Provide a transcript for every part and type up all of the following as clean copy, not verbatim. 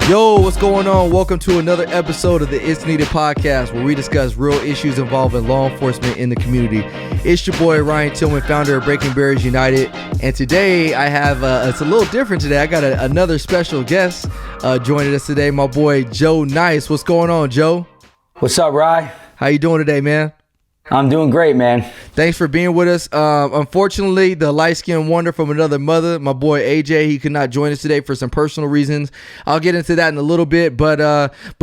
Yo, what's going on? Welcome to another episode of the It's Needed podcast, where we discuss real issues involving law enforcement in the community. It's your boy Ryan Tillman, founder of Breaking Barriers United, and today I have it's a little different today. I got another special guest joining us today, my boy Joe Nyce. What's going on, Joe? What's up, Rye? How you doing today, man? I'm doing great, man. Thanks for being with us. Unfortunately, the light-skinned wonder from another mother, my boy AJ, he could not join us today for some personal reasons. I'll get into that in a little bit. But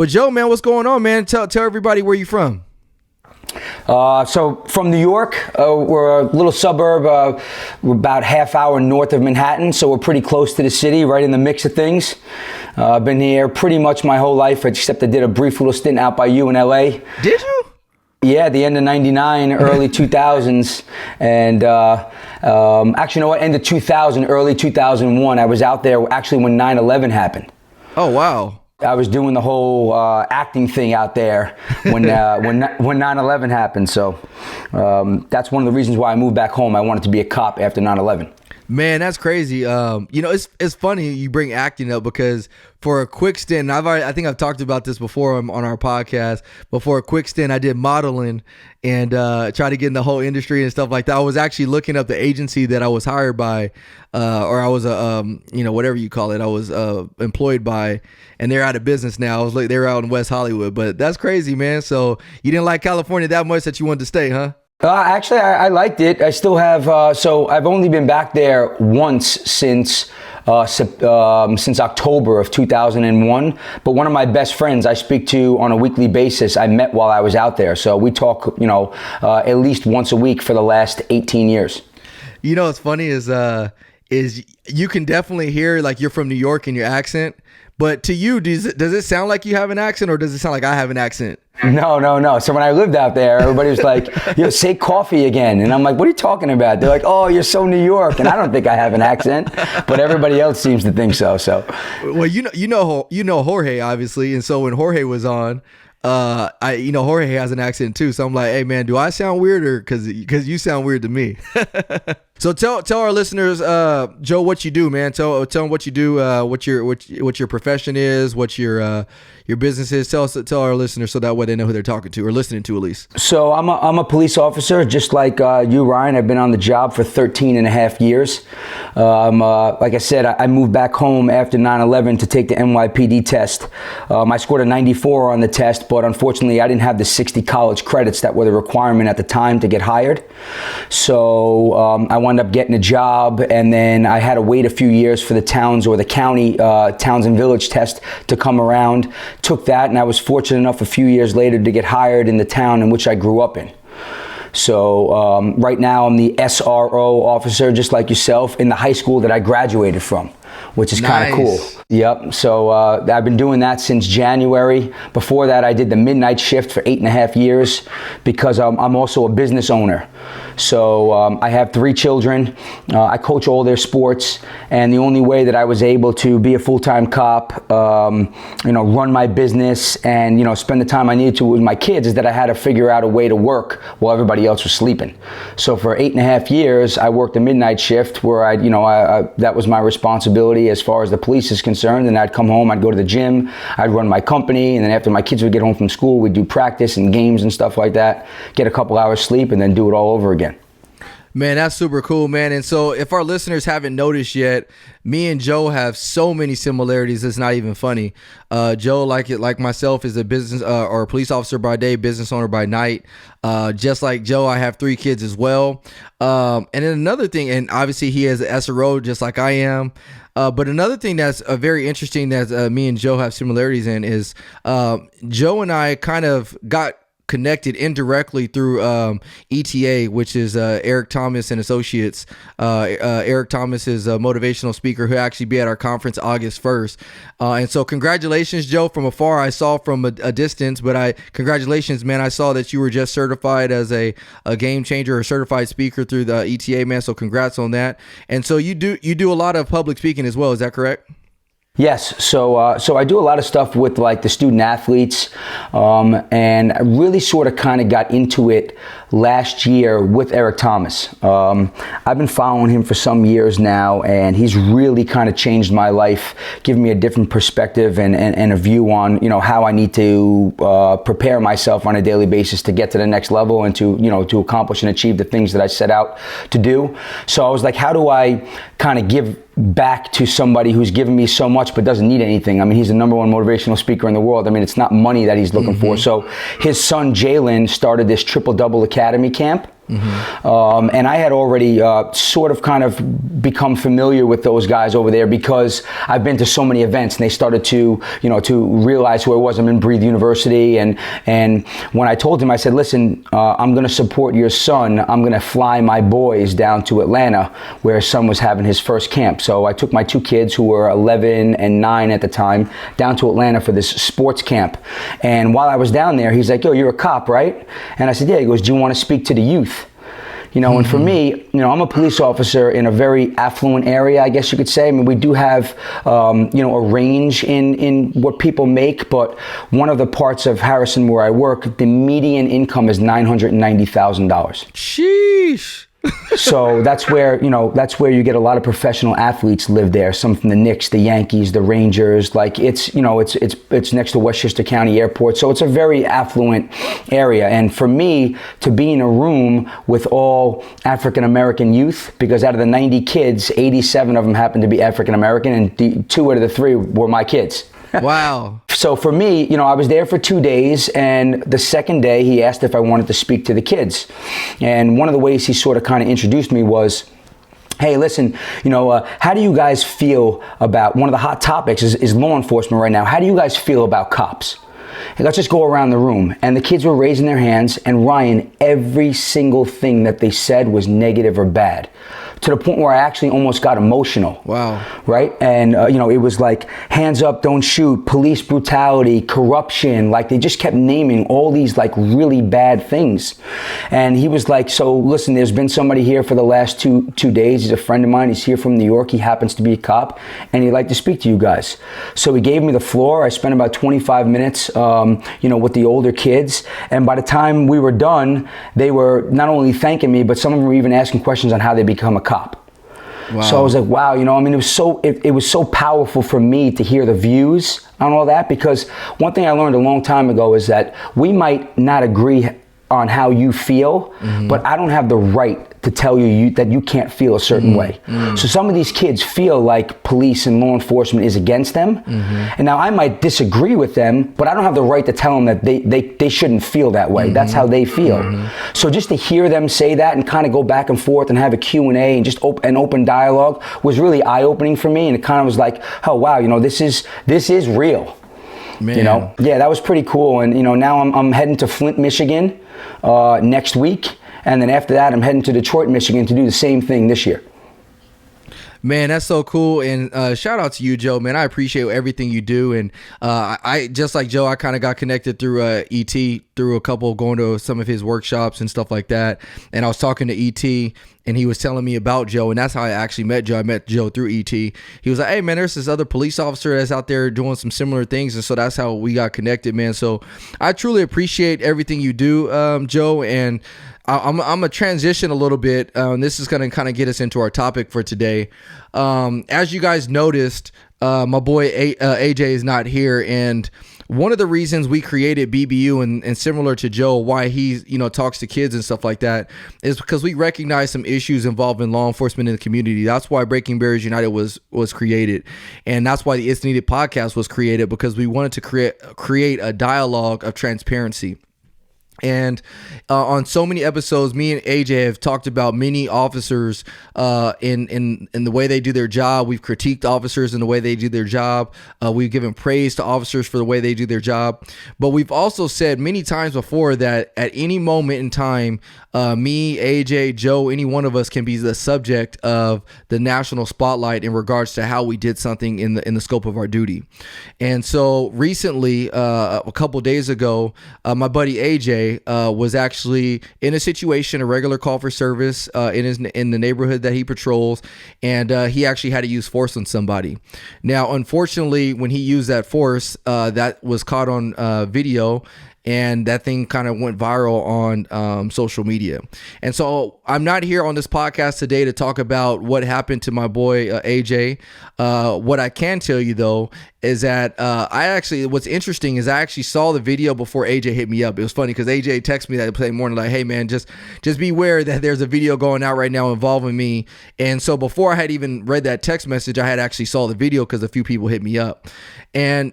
Joe, man, what's going on, man? Tell everybody where you're from. So from New York, we're a little suburb. We're about half hour north of Manhattan, so we're pretty close to the city, right in the mix of things. I've been here pretty much my whole life, except I did a brief little stint out by you in LA. Did you? Yeah, the end of 99, early 2000s, and actually, you know what, end of 2000, early 2001, I was out there actually when 9/11 happened. Oh, wow. I was doing the whole acting thing out there when 9/11 happened, so that's one of the reasons why I moved back home. I wanted to be a cop after 9/11. Man, that's crazy. It's funny you bring acting up because for a quick stint, I think I've talked about this before on our podcast. But for a quick stint, I did modeling and tried to get in the whole industry and stuff like that. I was actually looking up the agency that I was hired by, or I was whatever you call it. I was employed by, and they're out of business now. They're out in West Hollywood, but that's crazy, man. So you didn't like California that much that you wanted to stay, huh? Actually, I liked it. I still have, so I've only been back there once since October of 2001. But one of my best friends I speak to on a weekly basis, I met while I was out there. So we talk, at least once a week for the last 18 years. You know, what's funny is you can definitely hear like you're from New York in your accent. But to you, does it sound like you have an accent, or does it sound like I have an accent? No. So when I lived out there, everybody was like, yo, say coffee again. And I'm like, what are you talking about? They're like, oh, you're so New York. And I don't think I have an accent, but everybody else seems to think so. Well, you know Jorge, obviously. And so when Jorge was on, Jorge has an accent too. So I'm like, hey man, do I sound weird, or because you sound weird to me? So tell our listeners, Joe, what you do, man. Tell them what you do, what your profession is, what your business is. Tell our listeners so that way they know who they're talking to, or listening to at least. So I'm a police officer, just like you, Ryan. I've been on the job for 13 and a half years. Like I said, I moved back home after 9/11 to take the NYPD test. I scored a 94 on the test, but unfortunately I didn't have the 60 college credits that were the requirement at the time to get hired. So I wound up getting a job, and then I had to wait a few years for the towns or the county towns and village test to come around. Took that, and I was fortunate enough a few years later to get hired in the town in which I grew up in. So right now I'm the SRO officer, just like yourself, in the high school that I graduated from, which is kind of cool. Yep. So I've been doing that since January. Before that, I did the midnight shift for 8.5 years because I'm also a business owner. So I have 3 children. I coach all their sports, and the only way that I was able to be a full-time cop, run my business, and spend the time I needed to with my kids is that I had to figure out a way to work while everybody else was sleeping. So for 8.5 years, I worked a midnight shift where I that was my responsibility as far as the police is concerned. And I'd come home, I'd go to the gym, I'd run my company, and then after my kids would get home from school, we'd do practice and games and stuff like that, get a couple hours sleep, and then do it all over again. Man, that's super cool, man. And so if our listeners haven't noticed yet, me and Joe have so many similarities, it's not even funny. Joe, like myself, is a business or a police officer by day, business owner by night. Just like Joe, I have 3 kids as well. And then another thing, and obviously he has an SRO just like I am. But another thing that's very interesting that me and Joe have similarities in is Joe and I kind of got connected indirectly through ETA, which is Eric Thomas and Associates. Eric Thomas is a motivational speaker who actually be at our conference August 1st. And so congratulations, Joe. From afar, I saw from a distance, but congratulations, man. I saw that you were just certified as a game changer or certified speaker through the ETA, man. So congrats on that. And so you do a lot of public speaking as well. Is that correct? Yes, so I do a lot of stuff with like the student athletes, and I really sort of kind of got into it last year with Eric Thomas. I've been following him for some years now, and he's really kind of changed my life, giving me a different perspective and a view on, you know, how I need to prepare myself on a daily basis to get to the next level and to, you know, to accomplish and achieve the things that I set out to do. So I was like, how do I kind of give back to somebody who's given me so much but doesn't need anything? I mean, he's the #1 motivational speaker in the world. I mean, it's not money that he's looking for. So his son Jalen started this Triple Double Academy camp. And I had already sort of kind of become familiar with those guys over there because I've been to so many events, and they started to, you know, to realize who I was. I'm in Breathe University, and when I told him, I said, listen, I'm going to support your son. I'm going to fly my boys down to Atlanta where his son was having his first camp. So I took my 2 kids who were 11 and 9 at the time down to Atlanta for this sports camp. And while I was down there, he's like, yo, you're a cop, right? And I said, yeah. He goes, do you want to speak to the youth? You know, and for me, you know, I'm a police officer in a very affluent area, I guess you could say. I mean, we do have, you know, a range in what people make, but one of the parts of Harrison where I work, the median income is $990,000. Sheesh. So that's where, you know, that's where you get a lot of professional athletes live there. Some from the Knicks, the Yankees, the Rangers. Like it's, you know, it's next to Westchester County Airport. So it's a very affluent area. And for me to be in a room with all African American youth, because out of the 90 kids, 87 of them happened to be African American, and 2 out of the 3 were my kids. Wow. So for me, you know, I was there for 2 days, and the second day he asked if I wanted to speak to the kids. And one of the ways he sort of kind of introduced me was, hey, listen, you know, how do you guys feel about, one of the hot topics is law enforcement right now. How do you guys feel about cops? Hey, let's just go around the room. And the kids were raising their hands, and Ryan, every single thing that they said was negative or bad, to the point where I actually almost got emotional. Wow. Right? And, you know, it was like, hands up, don't shoot, police brutality, corruption. Like, they just kept naming all these, like, really bad things. And he was like, so, listen, there's been somebody here for the last two days. He's a friend of mine. He's here from New York. He happens to be a cop, and he'd like to speak to you guys. So he gave me the floor. I spent about 25 minutes, you know, with the older kids. And by the time we were done, they were not only thanking me, but some of them were even asking questions on how they become a cop. Wow. So I was like, wow, you know, I mean, it was so powerful for me to hear the views on all that, because one thing I learned a long time ago is that we might not agree on how you feel, but I don't have the right to tell you that you can't feel a certain way. So some of these kids feel like police and law enforcement is against them. And now I might disagree with them, but I don't have the right to tell them that they shouldn't feel that way. That's how they feel. So just to hear them say that and kind of go back and forth and have a Q&A and just an open dialogue was really eye-opening for me. And it kind of was like, oh wow, you know, this is real. Man. You know, yeah, that was pretty cool. And you know, now I'm heading to Flint, Michigan next week. And then after that, I'm heading to Detroit, Michigan to do the same thing this year. Man, that's so cool. And shout out to you, Joe, man. I appreciate everything you do. And I just like Joe, I kind of got connected through ET, through a couple, going to some of his workshops and stuff like that. And I was talking to ET, and he was telling me about Joe, and that's how I actually met Joe. I met Joe through ET. He was like, hey, man, there's this other police officer that's out there doing some similar things. And so that's how we got connected, man. So I truly appreciate everything you do, Joe. And I'm going to transition a little bit. This is going to kind of get us into our topic for today. As you guys noticed, my boy AJ is not here. And one of the reasons we created BBU and similar to Joe, why he, you know, talks to kids and stuff like that, is because we recognize some issues involving law enforcement in the community. That's why Breaking Barriers United was created. And that's why the It's Needed podcast was created, because we wanted to create a dialogue of transparency. And on so many episodes, me and AJ have talked about many officers in the way they do their job. We've critiqued officers in the way they do their job. We've given praise to officers for the way they do their job. But we've also said many times before that at any moment in time, me, AJ, Joe, any one of us can be the subject of the national spotlight in regards to how we did something in the scope of our duty. And so recently, a couple days ago, my buddy AJ, AJ was actually in a situation, a regular call for service in the neighborhood that he patrols, and he actually had to use force on somebody. Now, unfortunately, when he used that force, that was caught on video, and that thing kind of went viral on social media. And so I'm not here on this podcast today to talk about what happened to my boy AJ. What I can tell you though is that what's interesting is I actually saw the video before AJ hit me up. It was funny because AJ texted me that morning like, hey man, just beware that there's a video going out right now involving me. And so before I had even read that text message, I had actually saw the video because a few people hit me up. And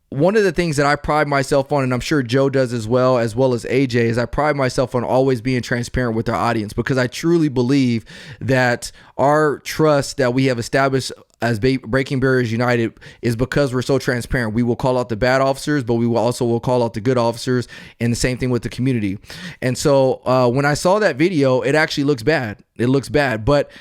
one of the things that I pride myself on, and I'm sure Joe does as well as AJ, is I pride myself on always being transparent with our audience, because I truly believe that our trust that we have established as Breaking Barriers United is because we're so transparent. We will call out the bad officers, but we will call out the good officers, and the same thing with the community. And so when I saw that video, it actually looks bad. It looks bad, but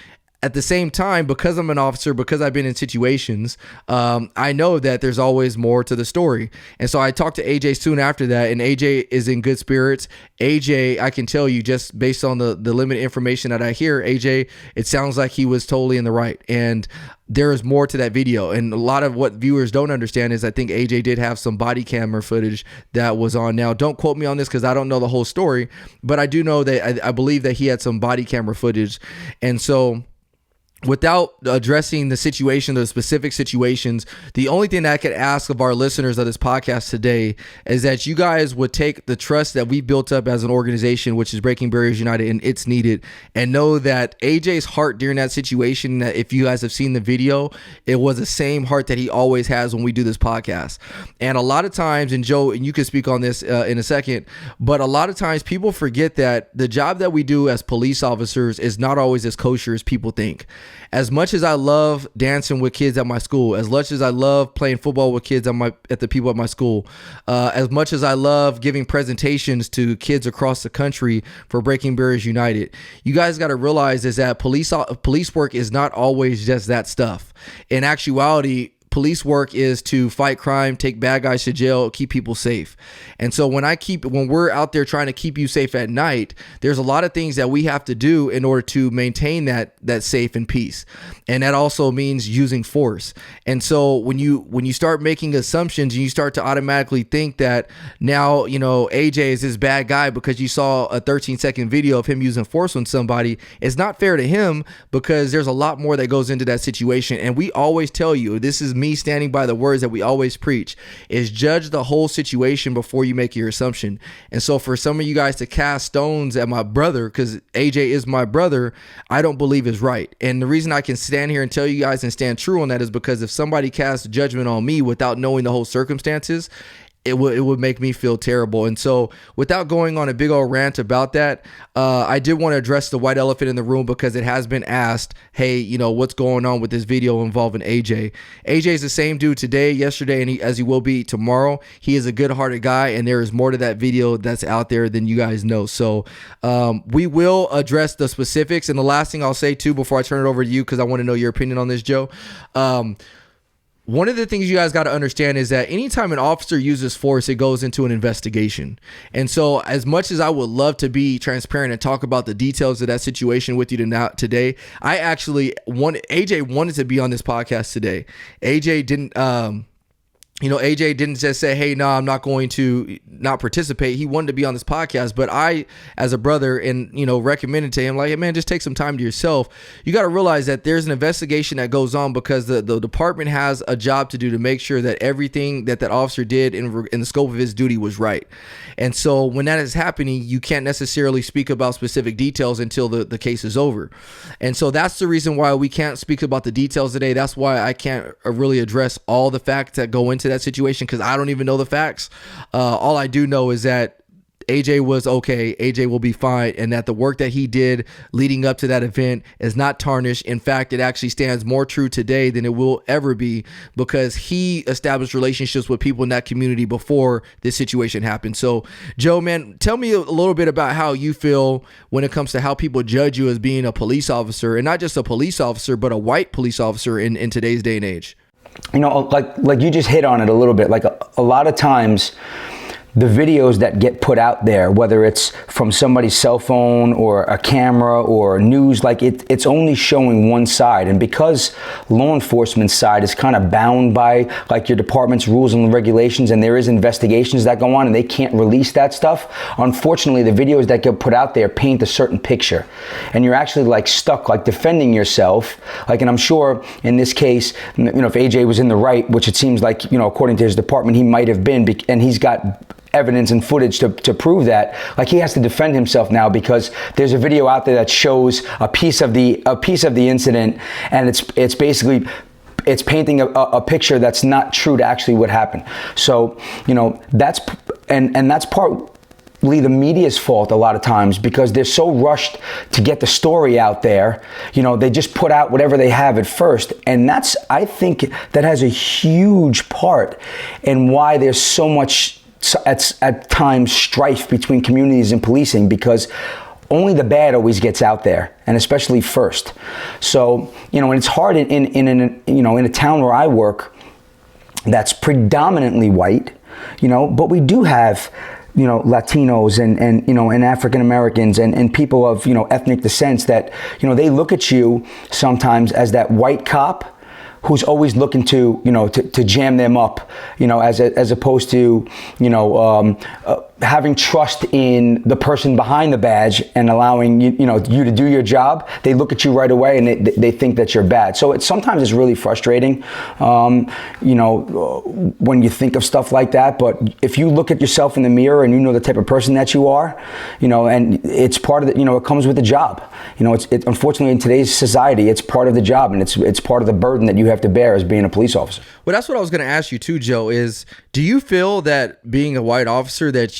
at the same time, because I'm an officer, because I've been in situations, I know that there's always more to the story. And so I talked to AJ soon after that, and AJ is in good spirits. AJ, I can tell you just based on the limited information that I hear, AJ, it sounds like he was totally in the right. And there is more to that video. And a lot of what viewers don't understand is I think AJ did have some body camera footage that was on. Now, don't quote me on this because I don't know the whole story, but I do know that I believe that he had some body camera footage. And so without addressing the situation, the specific situations, the only thing that I could ask of our listeners of this podcast today is that you guys would take the trust that we built up as an organization, which is Breaking Barriers United and It's Needed, and know that AJ's heart during that situation, that if you guys have seen the video, it was the same heart that he always has when we do this podcast. And a lot of times, and Joe, and you can speak on this in a second, but a lot of times people forget that the job that we do as police officers is not always as kosher as people think. As much as I love dancing with kids at my school, as much as I love playing football with kids at the people at my school, as much as I love giving presentations to kids across the country for Breaking Barriers United, you guys got to realize is that police work is not always just that stuff. In actuality, police work is to fight crime, take bad guys to jail, keep people safe. And so when we're out there trying to keep you safe at night, there's a lot of things that we have to do in order to maintain that safe and peace. And that also means using force. And so when you start making assumptions and you start to automatically think that now, AJ is this bad guy because you saw a 13-second video of him using force on somebody, it's not fair to him, because there's a lot more that goes into that situation. And we always tell you, this is me standing by the words that we always preach, is judge the whole situation before you make your assumption. And so for some of you guys to cast stones at my brother, because AJ is my brother, I don't believe is right. And the reason I can stand here and tell you guys and stand true on that is because if somebody casts judgment on me without knowing the whole circumstances, it would make me feel terrible. And so without going on a big old rant about that, I did want to address the white elephant in the room, because it has been asked, hey, what's going on with this video involving AJ? AJ is the same dude today, yesterday, and as he will be tomorrow. He is a good-hearted guy, and there is more to that video that's out there than you guys know. So we will address the specifics. And the last thing I'll say too, before I turn it over to you, because I want to know your opinion on this, Joe, one of the things you guys got to understand is that anytime an officer uses force, it goes into an investigation. And so as much as I would love to be transparent and talk about the details of that situation with you today, I actually AJ wanted to be on this podcast today. AJ didn't, AJ didn't just say, hey, no, I'm not going to not participate. He wanted to be on this podcast, but I, as a brother, and, recommended to him, like, hey, man, just take some time to yourself. You got to realize that there's an investigation that goes on, because the department has a job to do to make sure that everything that officer did in the scope of his duty was right. And so when that is happening, you can't necessarily speak about specific details until the case is over. And so that's the reason why we can't speak about the details today. That's why I can't really address all the facts that go into that situation, because I don't even know the facts. All I do know is that AJ was okay, AJ will be fine, and that the work that he did leading up to that event is not tarnished. In fact, it actually stands more true today than it will ever be, because he established relationships with people in that community before this situation happened. So, Joe, man, tell me a little bit about how you feel when it comes to how people judge you as being a police officer, and not just a police officer, but a white police officer in today's day and age. Like you just hit on it a little bit. Like a lot of times, the videos that get put out there, whether it's from somebody's cell phone or a camera or news, like it's only showing one side. And because law enforcement side is kind of bound by like your department's rules and regulations, and there is investigations that go on and they can't release that stuff, unfortunately the videos that get put out there paint a certain picture, and you're actually like stuck like defending yourself. Like, and I'm sure in this case, you know, if AJ was in the right, which it seems like, you know, according to his department, he might have been, and he's got evidence and footage to prove that, like, he has to defend himself now because there's a video out there that shows a piece of the incident, and it's basically painting a picture that's not true to actually what happened. So, you know, that's partly the media's fault a lot of times, because they're so rushed to get the story out there. You know, they just put out whatever they have at first, and I think that has a huge part in why there's so much at times strife between communities and policing, because only the bad always gets out there, and especially first. So, you know, and it's hard in a town where I work that's predominantly white, you know, but we do have, you know, Latinos and you know, and African Americans and people of, you know, ethnic descents that, you know, they look at you sometimes as that white cop who's always looking to, you know, to jam them up, you know, as opposed to, you know, having trust in the person behind the badge and allowing you to do your job. They look at you right away and they think that you're bad. So sometimes it's really frustrating, you know, when you think of stuff like that. But if you look at yourself in the mirror and you know the type of person that you are, you know, and it's part of the, you know, it comes with the job. You know, it unfortunately in today's society, it's part of the job, and it's part of the burden that you have to bear as being a police officer. Well, that's what I was going to ask you too, Joe, is do you feel that being a white officer that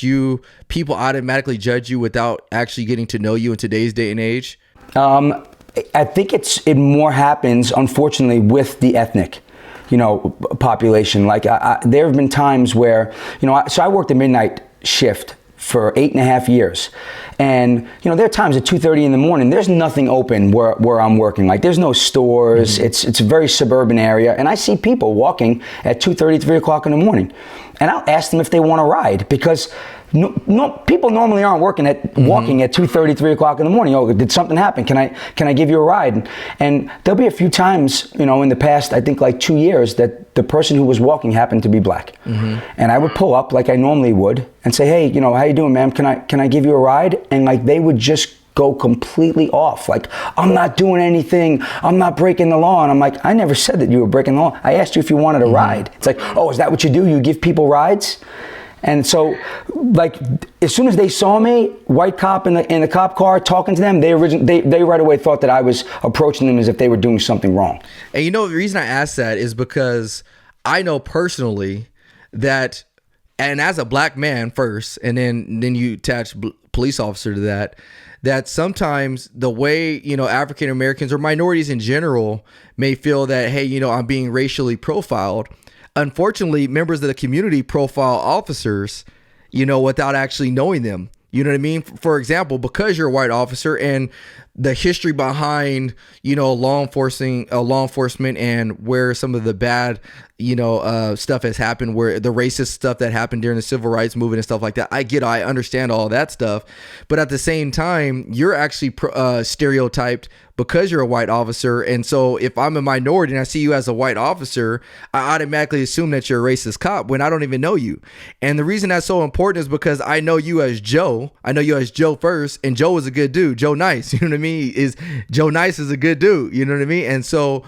people automatically judge you without actually getting to know you in today's day and age? I think it more happens, unfortunately, with the ethnic, you know, population. Like there have been times where, you know, so I worked a midnight shift for 8.5 years. And, you know, there are times at 2:30 in the morning, there's nothing open where I'm working. Like, there's no stores. Mm-hmm. It's a very suburban area. And I see people walking at 2:30, 3 o'clock in the morning. And I'll ask them if they want to ride, because no, people normally aren't walking at 2:30, 3 o'clock in the morning. Oh, did something happen? Can I give you a ride? And there'll be a few times, you know, in the past, I think like 2 years, that the person who was walking happened to be black. Mm-hmm. And I would pull up like I normally would and say, hey, you know, how you doing, ma'am? Can I give you a ride? And like they would just go completely off. Like, I'm not doing anything. I'm not breaking the law. And I'm like, I never said that you were breaking the law. I asked you if you wanted a ride. It's like, oh, is that what you do? You give people rides? And so, like, as soon as they saw me, white cop in the cop car talking to them, they right away thought that I was approaching them as if they were doing something wrong. And you know, the reason I asked that is because I know personally that, and as a black man first, and then you attach police officer to that sometimes the way, you know, African Americans or minorities in general may feel that, hey, you know, I'm being racially profiled. Unfortunately, members of the community profile officers, you know, without actually knowing them. You know what I mean? For example, because you're a white officer and the history behind, you know, law enforcement and where some of the bad, you know, stuff has happened, where the racist stuff that happened during the civil rights movement and stuff like that. I understand all that stuff. But at the same time, you're actually stereotyped because you're a white officer. And so if I'm a minority and I see you as a white officer, I automatically assume that you're a racist cop when I don't even know you. And the reason that's so important is because I know you as Joe. I know you as Joe first, and Joe is a good dude. Joe Nyce, you know what I mean? Joe Nyce is a good dude, you know what I mean? And so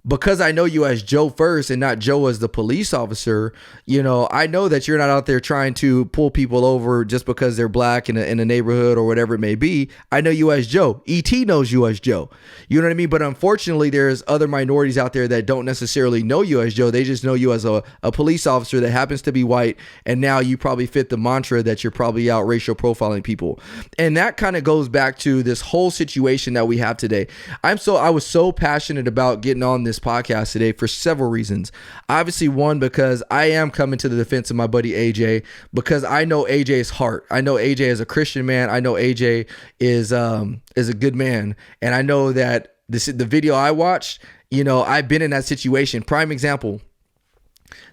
because I know you as Joe first and not Joe as the police officer, you know, I know that you're not out there trying to pull people over just because they're black in a neighborhood or whatever it may be. I know you as Joe. E.T. knows you as Joe. You know what I mean? But unfortunately, there's other minorities out there that don't necessarily know you as Joe. They just know you as a police officer that happens to be white. And now you probably fit the mantra that you're probably out racial profiling people. And that kind of goes back to this whole situation that we have today. I was so passionate about getting on this podcast today for several reasons. Obviously, one, because I am coming to the defense of my buddy AJ, because I know AJ's heart. I know AJ is a Christian man. I know AJ is a good man, and I know that the video I watched, you know, I've been in that situation. Prime example,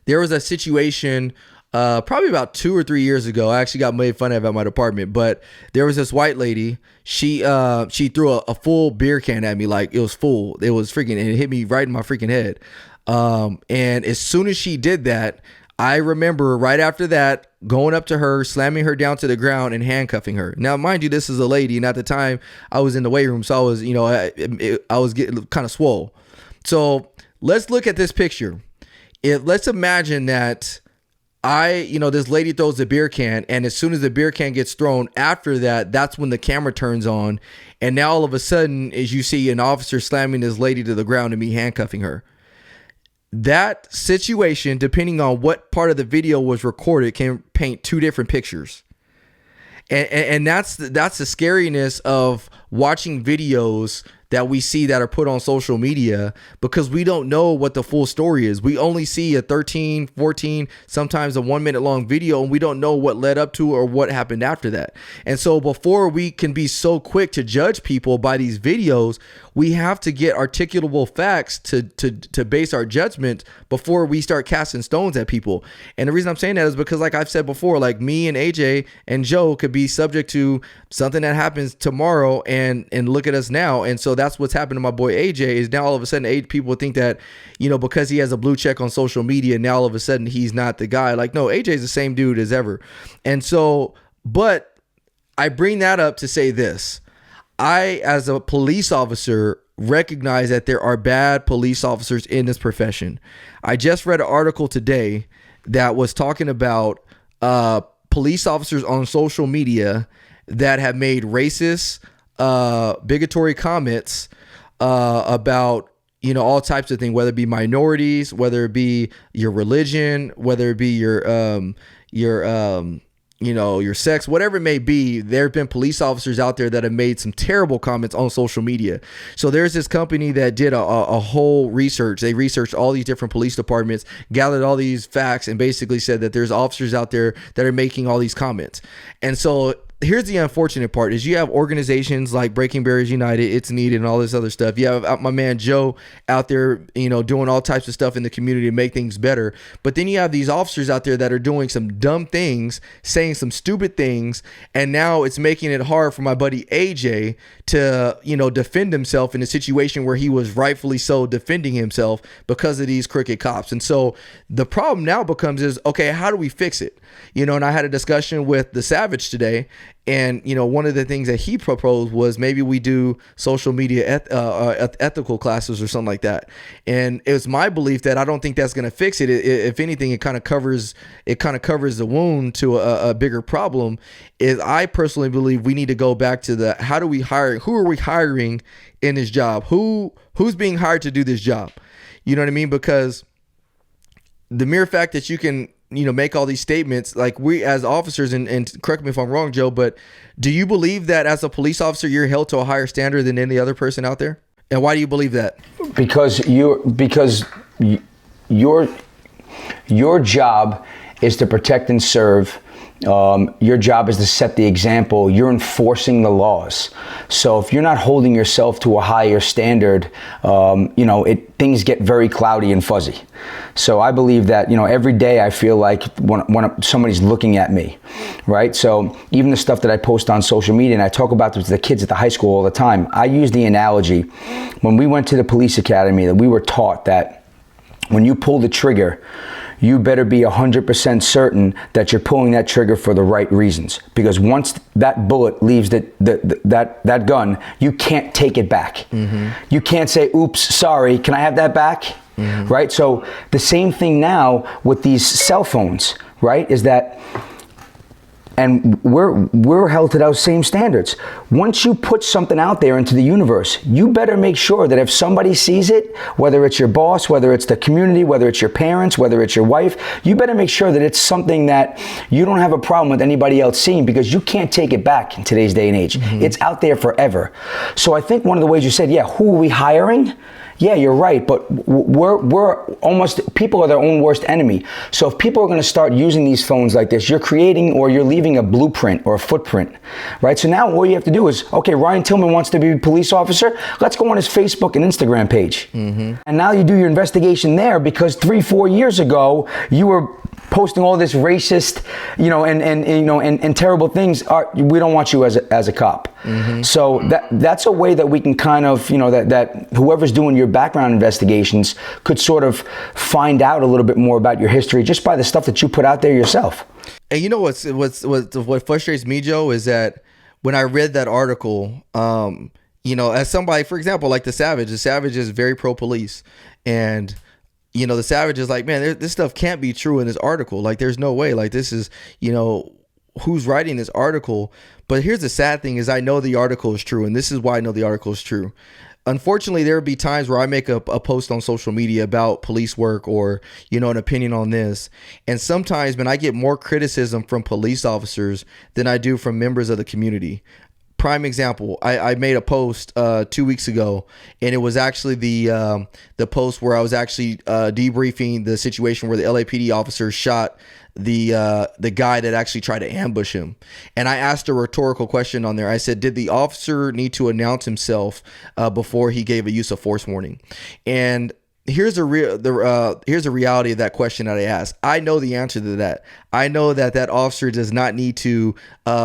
there was a situation probably about 2 or 3 years ago. I actually got made fun of at my department, but there was this white lady. She threw a full beer can at me, like it was full. It was freaking, and it hit me right in my freaking head. And as soon as she did that, I remember right after that going up to her, slamming her down to the ground and handcuffing her. Now, mind you, this is a lady, and at the time I was in the weight room, so I was, I was getting kind of swole. So let's look at this picture. Let's imagine that this lady throws the beer can, and as soon as the beer can gets thrown, after that, that's when the camera turns on, and now all of a sudden, as you see an officer slamming this lady to the ground and me handcuffing her. That situation, depending on what part of the video was recorded, can paint two different pictures. And that's the scariness of watching videos that we see that are put on social media, because we don't know what the full story is. We only see a 13, 14, sometimes a 1 minute long video, and we don't know what led up to or what happened after that. And so before we can be so quick to judge people by these videos, we have to get articulable facts to base our judgment before we start casting stones at people. And the reason I'm saying that is because, like I've said before, like me and AJ and Joe could be subject to something that happens tomorrow, and look at us now. And so that's what's happened to my boy AJ, is now all of a sudden people think that, because he has a blue check on social media, now all of a sudden he's not the guy. Like, no, AJ is the same dude as ever. And so, but I bring that up to say this. I, as a police officer, recognize that there are bad police officers in this profession. I just read an article today that was talking about police officers on social media that have made racist, bigotry comments about all types of things, whether it be minorities, whether it be your religion, whether it be your sex, whatever it may be. There have been police officers out there that have made some terrible comments on social media. So there's this company that did a whole research. They researched all these different police departments, gathered all these facts, and basically said that there's officers out there that are making all these comments. And so here's the unfortunate part is you have organizations like Breaking Barriers United, It's Needed, and all this other stuff. You have my man Joe out there, doing all types of stuff in the community to make things better. But then you have these officers out there that are doing some dumb things, saying some stupid things, and now it's making it hard for my buddy AJ to, defend himself in a situation where he was rightfully so defending himself because of these crooked cops. And so the problem now becomes okay, how do we fix it? And I had a discussion with the Savage today, and one of the things that he proposed was maybe we do social media ethical classes or something like that. And it was my belief that I don't think that's going to fix it. If anything, it kind of covers the wound to a bigger problem. Is I personally believe we need to go back to the who are we hiring in this job? Who's being hired to do this job? You know what I mean? Because the mere fact that you can make all these statements, like we as officers, and correct me if I'm wrong, Joe, but do you believe that as a police officer you're held to a higher standard than any other person out there? And why do you believe that? Because your job is to protect and serve. Your job is to set the example. You're enforcing the laws. So if you're not holding yourself to a higher standard, things get very cloudy and fuzzy. So I believe that, every day I feel like when somebody's looking at me, right? So even the stuff that I post on social media, and I talk about this to the kids at the high school all the time, I use the analogy, when we went to the police academy, that we were taught that when you pull the trigger, you better be 100% certain that you're pulling that trigger for the right reasons. Because once that bullet leaves that gun, you can't take it back. Mm-hmm. You can't say, oops, sorry, can I have that back? Mm-hmm. Right? So the same thing now with these cell phones, right? Is that, and we're held to those same standards. Once you put something out there into the universe, you better make sure that if somebody sees it, whether it's your boss, whether it's the community, whether it's your parents, whether it's your wife, you better make sure that it's something that you don't have a problem with anybody else seeing, because you can't take it back in today's day and age. Mm-hmm. It's out there forever. So I think one of the ways you said, who are we hiring? Yeah, you're right, but we're almost, people are their own worst enemy. So if people are going to start using these phones like this, you're creating, or you're leaving a blueprint or a footprint, right? So now all you have to do is, okay, Ryan Tillman wants to be a police officer. Let's go on his Facebook and Instagram page. Mm-hmm. And now you do your investigation there, because 3-4 years ago, you were posting all this racist, and terrible things, we don't want you as a cop. So that's a way that we can kind of, that whoever's doing your background investigations could sort of find out a little bit more about your history just by the stuff that you put out there yourself. And you know what frustrates me, Joe, is that when I read that article, as somebody, for example, like the Savage is very pro-police, and the Savage is like, man, this stuff can't be true in this article. Like, there's no way. Like, this is, who's writing this article? But here's the sad thing is I know the article is true, and this is why I know the article is true. Unfortunately, there will be times where I make a post on social media about police work or, an opinion on this. And sometimes, man, I get more criticism from police officers than I do from members of the community. Prime example, I made a post 2 weeks ago, and it was actually the post where I was actually debriefing the situation where the LAPD officer shot the guy that actually tried to ambush him. And I asked a rhetorical question on there. I said, did the officer need to announce himself before he gave a use of force warning? And here's a reality of that question that I asked. I know the answer to that. I know that officer does not need to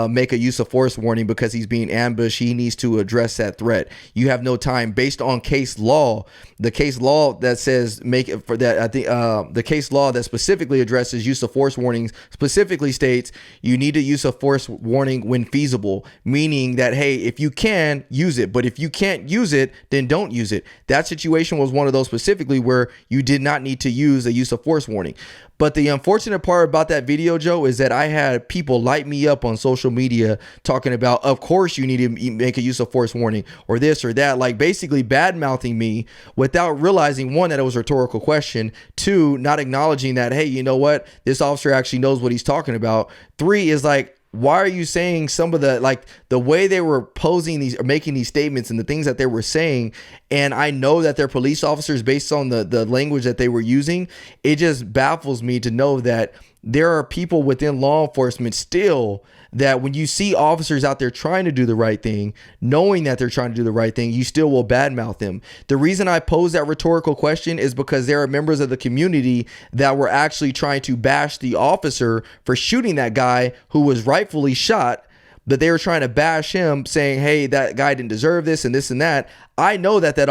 make a use of force warning because he's being ambushed. He needs to address that threat. You have no time based on case law. The case law that says make it for that. I think the case law that specifically addresses use of force warnings specifically states you need to use a force warning when feasible, meaning that, hey, if you can use it, but if you can't use it, then don't use it. That situation was one of those specifically where you did not need to use a use of force warning. But the unfortunate part about that video, Joe, is that I had people light me up on social media talking about, of course you need to make a use of force warning or this or that, like basically bad mouthing me without realizing, one, that it was a rhetorical question, two, not acknowledging that, hey, you know what, this officer actually knows what he's talking about. Three is like, why are you saying some of the way they were posing these or making these statements and the things that they were saying? And I know that they're police officers based on the language that they were using. It just baffles me to know that there are people within law enforcement still that when you see officers out there trying to do the right thing, knowing that they're trying to do the right thing, you still will badmouth them. The reason I pose that rhetorical question is because there are members of the community that were actually trying to bash the officer for shooting that guy who was rightfully shot, but they were trying to bash him saying, hey, that guy didn't deserve this and this and that. I know what that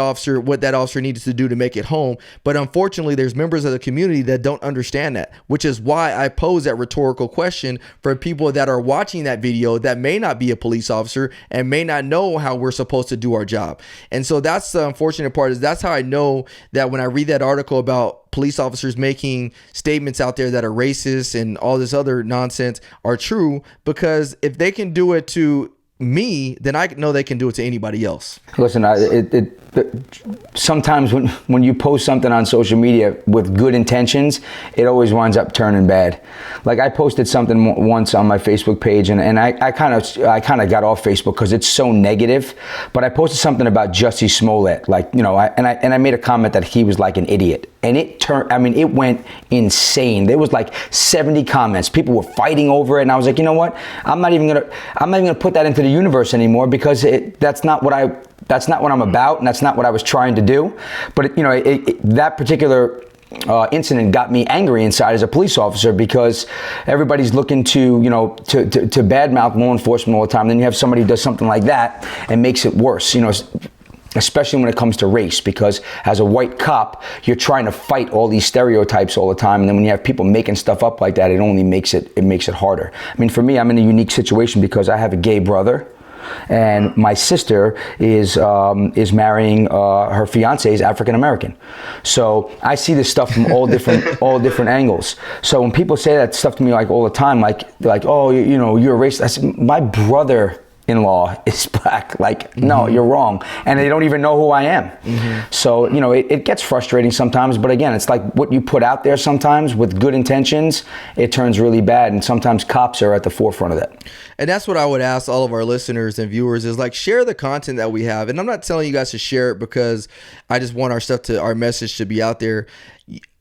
officer needed to do to make it home. But unfortunately, there's members of the community that don't understand that, which is why I pose that rhetorical question for people that are watching that video that may not be a police officer and may not know how we're supposed to do our job. And so that's the unfortunate part, is that's how I know that when I read that article about police officers making statements out there that are racist and all this other nonsense are true, because if they can do it to me, then I know they can do it to anybody else. Listen, sometimes when you post something on social media with good intentions, it always winds up turning bad. Like I posted something once on my Facebook page, and I kind of got off Facebook because it's so negative. But I posted something about Jussie Smollett, I made a comment that he was like an idiot, and it went insane. There was like 70 comments. People were fighting over it, and I was like, you know what? I'm not even gonna put that into the universe anymore, because that's not what I'm about, and that's not what I was trying to do. But that particular incident got me angry inside as a police officer, because everybody's looking to badmouth law enforcement all the time. Then you have somebody who does something like that and makes it worse. Especially when it comes to race, because as a white cop, you're trying to fight all these stereotypes all the time. And then when you have people making stuff up like that, it only makes it harder. I mean, for me, I'm in a unique situation because I have a gay brother, and my sister is marrying her fiance is African American. So I see this stuff from all different angles. So when people say that stuff to me all the time, like oh, you're a racist, I said, my brother-in-law is black. No, you're wrong. And they don't even know who I am. Mm-hmm. So, it gets frustrating sometimes, but again, it's like what you put out there sometimes with good intentions, it turns really bad. And sometimes cops are at the forefront of that. And that's what I would ask all of our listeners and viewers is share the content that we have. And I'm not telling you guys to share it because I just want our message to be out there.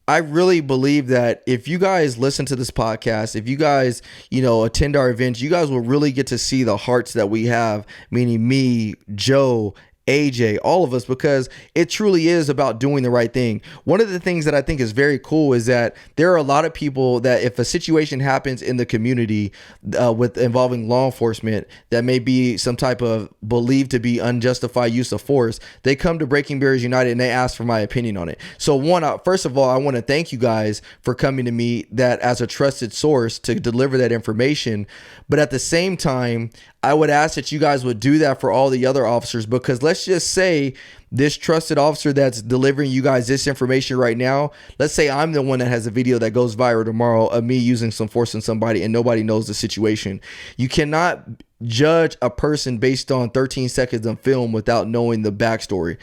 I really believe that if you guys listen to this podcast, if you guys, attend our events, you guys will really get to see the hearts that we have, meaning me, Joe, AJ, all of us, because it truly is about doing the right thing. One of the things that I think is very cool is that there are a lot of people that if a situation happens in the community with involving law enforcement that may be some type of believed to be unjustified use of force, they come to Breaking Barriers United and they ask for my opinion on it. So first of all, I want to thank you guys for coming to me that as a trusted source to deliver that information. But at the same time, I would ask that you guys would do that for all the other officers, because let's just say this trusted officer that's delivering you guys this information right now, let's say I'm the one that has a video that goes viral tomorrow of me using some force on somebody and nobody knows the situation. You cannot judge a person based on 13 seconds of film without knowing the backstory.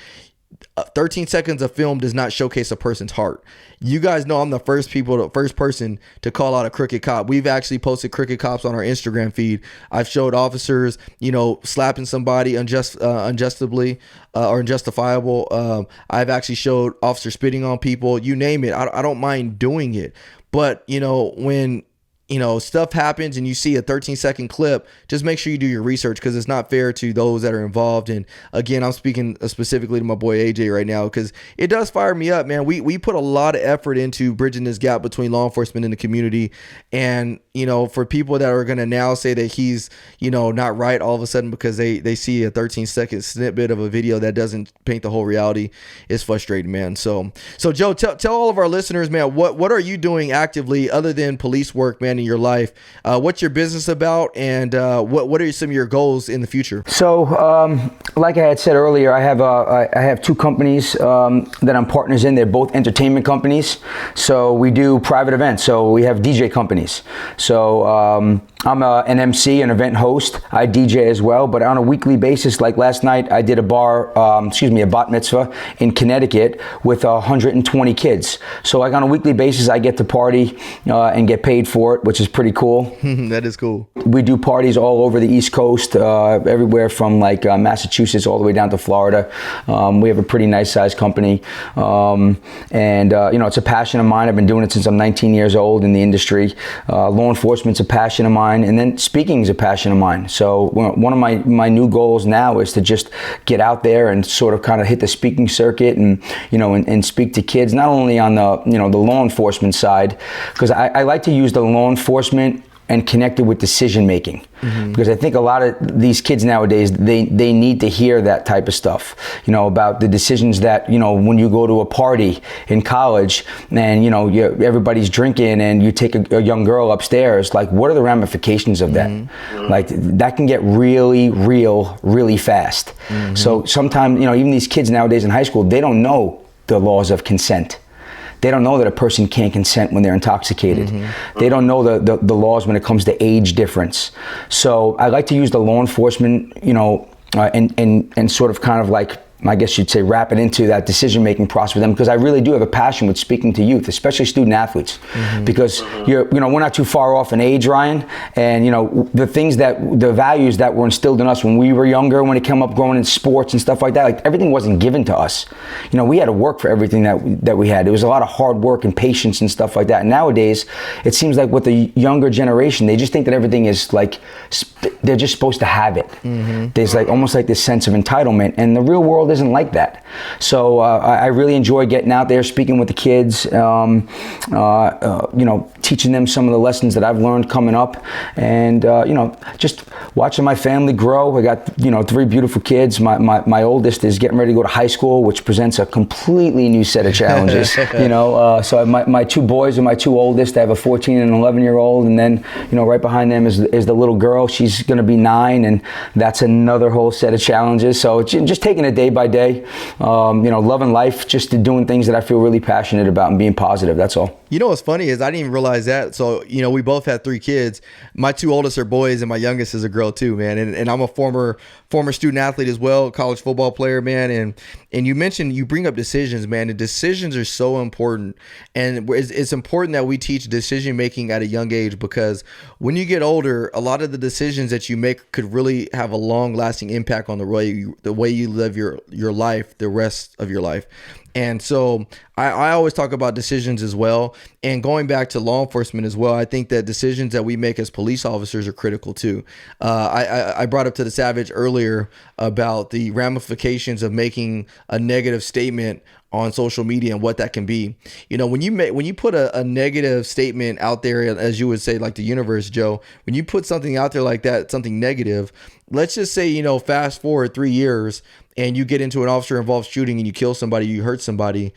13 seconds of film does not showcase a person's heart. You guys know I'm the first person to call out a crooked cop. We've actually posted crooked cops on our Instagram feed. I've showed officers, slapping somebody unjustifiable. I've actually showed officers spitting on people. You name it. I don't mind doing it. But, when stuff happens and you see a 13-second clip, just make sure you do your research, because it's not fair to those that are involved. And again, I'm speaking specifically to my boy AJ right now, because it does fire me up, man. We put a lot of effort into bridging this gap between law enforcement and the community. And, for people that are going to now say that he's, not right all of a sudden because they see a 13-second snippet of a video that doesn't paint the whole reality, is frustrating, man. So Joe, tell all of our listeners, man, what are you doing actively other than police work, man, in your life? What's your business about, and what are some of your goals in the future? So, like I had said earlier, I have two companies that I'm partners in. They're both entertainment companies. So we do private events. So we have DJ companies. So I'm an MC, an event host. I DJ as well, but on a weekly basis, like last night, I did a bat mitzvah in Connecticut with 120 kids. So like on a weekly basis, I get to party and get paid for it, which is pretty cool. That is cool. We do parties all over the East Coast, everywhere from like Massachusetts all the way down to Florida. We have a pretty nice sized company. It's a passion of mine. I've been doing it since I'm 19 years old in the industry. Law enforcement's a passion of mine, and then speaking is a passion of mine. So one of my new goals now is to just get out there and sort of kind of hit the speaking circuit and speak to kids, not only on the law enforcement side, because I like to use the law enforcement and connect it with decision making, because I think a lot of these kids nowadays, they need to hear that type of stuff, about the decisions that, when you go to a party in college and, everybody's drinking and you take a young girl upstairs, like what are the ramifications of that? Like that can get really real, really fast. So sometimes, even these kids nowadays in high school, they don't know the laws of consent. They don't know that a person can't consent when they're intoxicated. They don't know the laws when it comes to age difference. So I like to use the law enforcement, and sort of kind of like, I guess you'd say, wrap it into that decision-making process with them, because I really do have a passion with speaking to youth, especially student athletes, because we're not too far off in age, Ryan, and the values that were instilled in us when we were younger, when it came up growing in sports and stuff like that, like everything wasn't given to us. We had to work for everything that we had. There was a lot of hard work and patience and stuff like that. And nowadays, it seems like with the younger generation, they just think that everything is like, they're just supposed to have it. There's like almost like this sense of entitlement, and the real world isn't like that. So I really enjoy getting out there, speaking with the kids, teaching them some of the lessons that I've learned coming up, and just watching my family grow. I got 3 beautiful kids. My oldest is getting ready to go to high school, which presents a completely new set of challenges. So my 2 boys are my 2 oldest. I have a 14 and an 11-year-old, and then right behind them is the little girl. She's going to be 9, and that's another whole set of challenges. So it's just taking it day by day, loving life, just doing things that I feel really passionate about and being positive. That's all. What's funny is I didn't even realize that. So, we both had 3 kids. My 2 oldest are boys and my youngest is a girl too, man. And I'm a former student athlete as well, college football player, man. And you mentioned, you bring up decisions, man. And decisions are so important. And it's important that we teach decision making at a young age, because when you get older, a lot of the decisions that you make could really have a long lasting impact on the way you live your life, the rest of your life. And so I always talk about decisions as well. And going back to law enforcement as well, I think that decisions that we make as police officers are critical too. I brought up to the Savage earlier about the ramifications of making a negative statement on social media and what that can be. You know, when you put a negative statement out there, as you would say, like the universe, Joe, when you put something out there like that, something negative, let's just say, you know, fast forward 3 years and you get into an officer involved shooting and you kill somebody, you hurt somebody.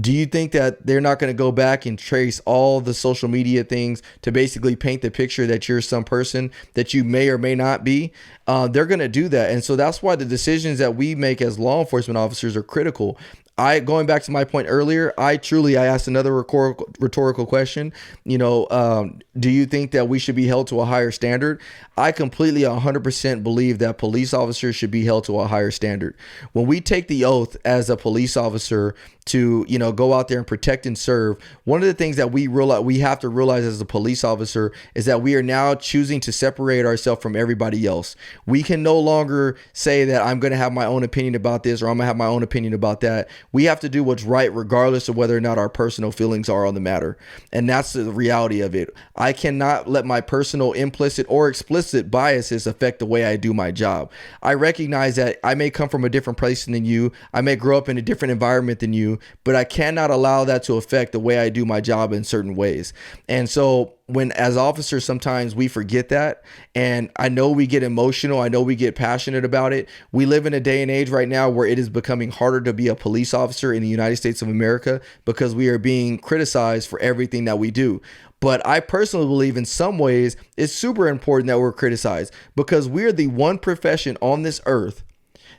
Do you think that they're not going to go back and trace all the social media things to basically paint the picture that you're some person that you may or may not be? They're going to do that. And so that's why the decisions that we make as law enforcement officers are critical. Going back to my point earlier, I asked another rhetorical question. You know, do you think that we should be held to a higher standard? I completely 100% believe that police officers should be held to a higher standard. When we take the oath as a police officer to, you know, go out there and protect and serve, one of the things that we have to realize as a police officer is that we are now choosing to separate ourselves from everybody else. We can no longer say that I'm going to have my own opinion about this or I'm going to have my own opinion about that. We have to do what's right regardless of whether or not our personal feelings are on the matter. And that's the reality of it. I cannot let my personal implicit or explicit biases affect the way I do my job. I recognize that I may come from a different place than you. I may grow up in a different environment than you, but I cannot allow that to affect the way I do my job in certain ways. And so when as officers, sometimes we forget that. And I know we get emotional. I know we get passionate about it. We live in a day and age right now where it is becoming harder to be a police officer in the United States of America because we are being criticized for everything that we do. But I personally believe in some ways it's super important that we're criticized because we're the one profession on this earth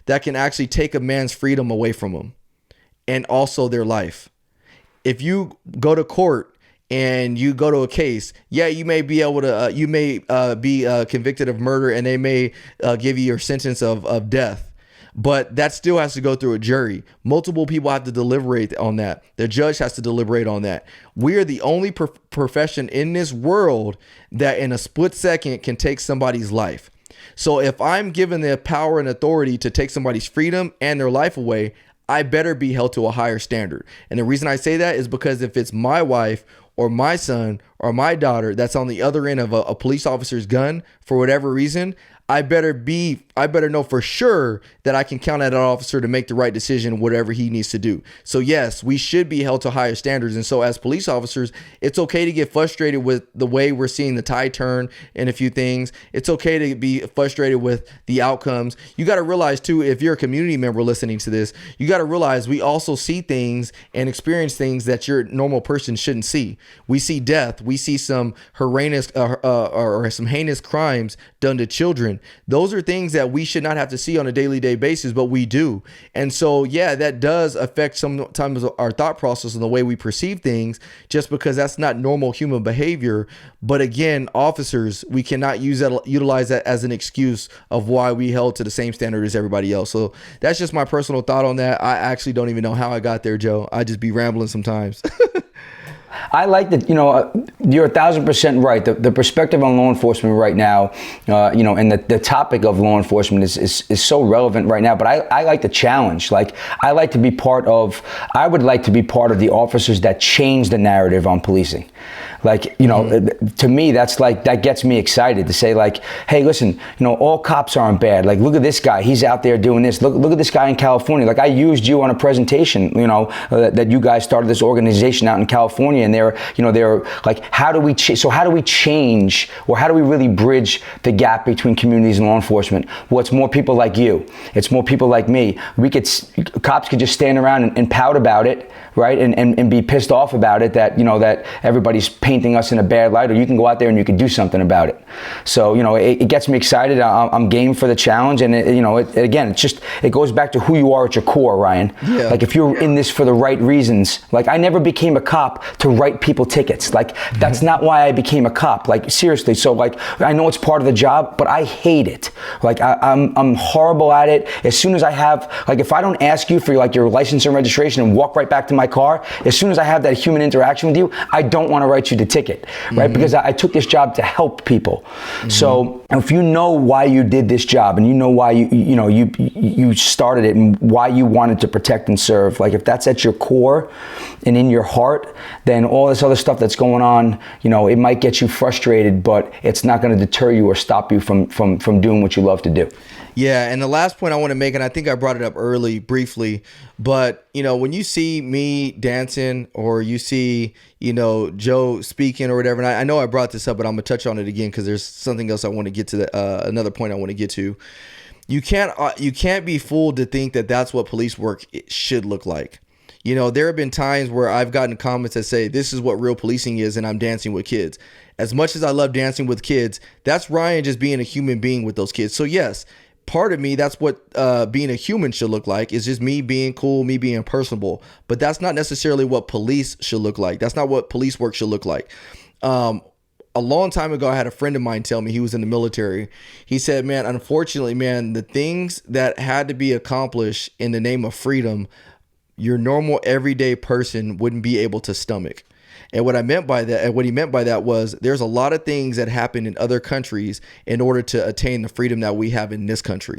that can actually take a man's freedom away from him and also their life. If you go to court and you go to a case, yeah, you may be able to, be convicted of murder and they may give you your sentence of death. But that still has to go through a jury. Multiple people have to deliberate on that. The judge has to deliberate on that. We are the only profession in this world that in a split second can take somebody's life. So if I'm given the power and authority to take somebody's freedom and their life away, I better be held to a higher standard. And the reason I say that is because if it's my wife or my son or my daughter that's on the other end of a police officer's gun for whatever reason, I better know for sure that I can count on that officer to make the right decision, whatever he needs to do. So yes, we should be held to higher standards. And so as police officers, it's okay to get frustrated with the way we're seeing the tide turn in a few things. It's okay to be frustrated with the outcomes. You got to realize too, if you're a community member listening to this, you got to realize we also see things and experience things that your normal person shouldn't see. We see death. We see some heinous or some heinous crimes done to children. Those are things that we should not have to see on a daily basis, but we do. And so, yeah, that does affect sometimes our thought process and the way we perceive things, just because that's not normal human behavior. But again, officers, we cannot utilize that as an excuse of why we held to the same standard as everybody else. So that's just my personal thought on that. I actually don't even know how I got there, Joe. I just be rambling sometimes. I like that, you're 1,000% right. The perspective on law enforcement right now, and the topic of law enforcement is so relevant right now. But I like the challenge. Like, I would like to be part of the officers that change the narrative on policing. Like, to me, that gets me excited to say, like, hey, listen, all cops aren't bad. Like, look at this guy. He's out there doing this. Look at this guy in California. Like, I used you on a presentation, that you guys started this organization out in California, and they're like, how do we change, or how do we really bridge the gap between communities and law enforcement? Well, it's more people like you. It's more people like me. Cops could just stand around and pout about it, right? And be pissed off about it that everybody's painting us in a bad light, or you can go out there and you can do something about it. So, it gets me excited. I'm game for the challenge. And it goes back to who you are at your core, Ryan. Yeah. Like, if you're in this for the right reasons, like, I never became a cop to write people tickets. Like, that's not why I became a cop. Like, seriously. So, like, I know it's part of the job, but I hate it. Like, I'm horrible at it. As soon as if I don't ask you for your license and registration and walk right back to my my car, as soon as I have that human interaction with you, I don't want to write you the ticket, right? Because I took this job to help people. So if you know why you did this job and you know why you started it and why you wanted to protect and serve, like if that's at your core and in your heart, then all this other stuff that's going on, it might get you frustrated, but it's not going to deter you or stop you from doing what you love to do. Yeah, and the last point I want to make, and I think I brought it up briefly, but when you see me dancing or you see Joe speaking or whatever, and I know I brought this up, but I'm gonna touch on it again because there's something else I want to get to. Another point I want to get to. You can't be fooled to think that that's what police work should look like. There have been times where I've gotten comments that say this is what real policing is, and I'm dancing with kids. As much as I love dancing with kids, that's Ryan just being a human being with those kids. So yes, part of me, that's what being a human should look like, is just me being cool, me being personable. But that's not necessarily what police should look like. That's not what police work should look like. A long time ago, I had a friend of mine tell me, he was in the military. He said, man, unfortunately, man, the things that had to be accomplished in the name of freedom, your normal everyday person wouldn't be able to stomach. And what he meant by that was there's a lot of things that happen in other countries in order to attain the freedom that we have in this country.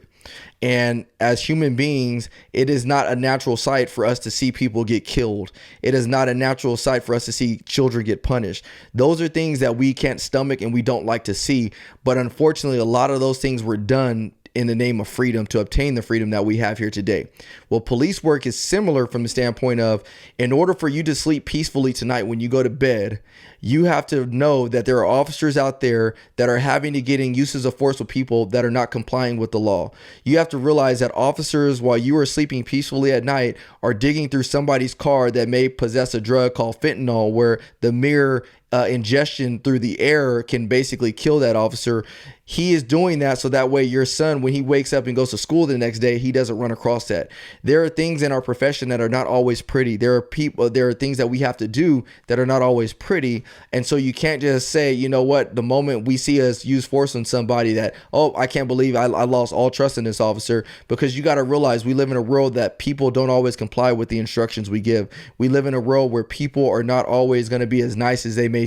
And as human beings, it is not a natural sight for us to see people get killed. It is not a natural sight for us to see children get punished. Those are things that we can't stomach and we don't like to see. But unfortunately, a lot of those things were done in the name of freedom to obtain the freedom that we have here today. Well, police work is similar from the standpoint of, in order for you to sleep peacefully tonight when you go to bed, you have to know that there are officers out there that are having to get in uses of force with people that are not complying with the law. You have to realize that officers, while you are sleeping peacefully at night, are digging through somebody's car that may possess a drug called fentanyl, where the mere ingestion through the air can basically kill that officer. He is doing that so that way your son, when he wakes up and goes to school the next day, he doesn't run across that. There are things in our profession that are not always pretty. There are things that we have to do that are not always pretty. And so you can't just say, you know what, the moment we see us use force on somebody that, oh, I can't believe I lost all trust in this officer, because you got to realize we live in a world that people don't always comply with the instructions we give. We live in a world where people are not always going to be as nice as they may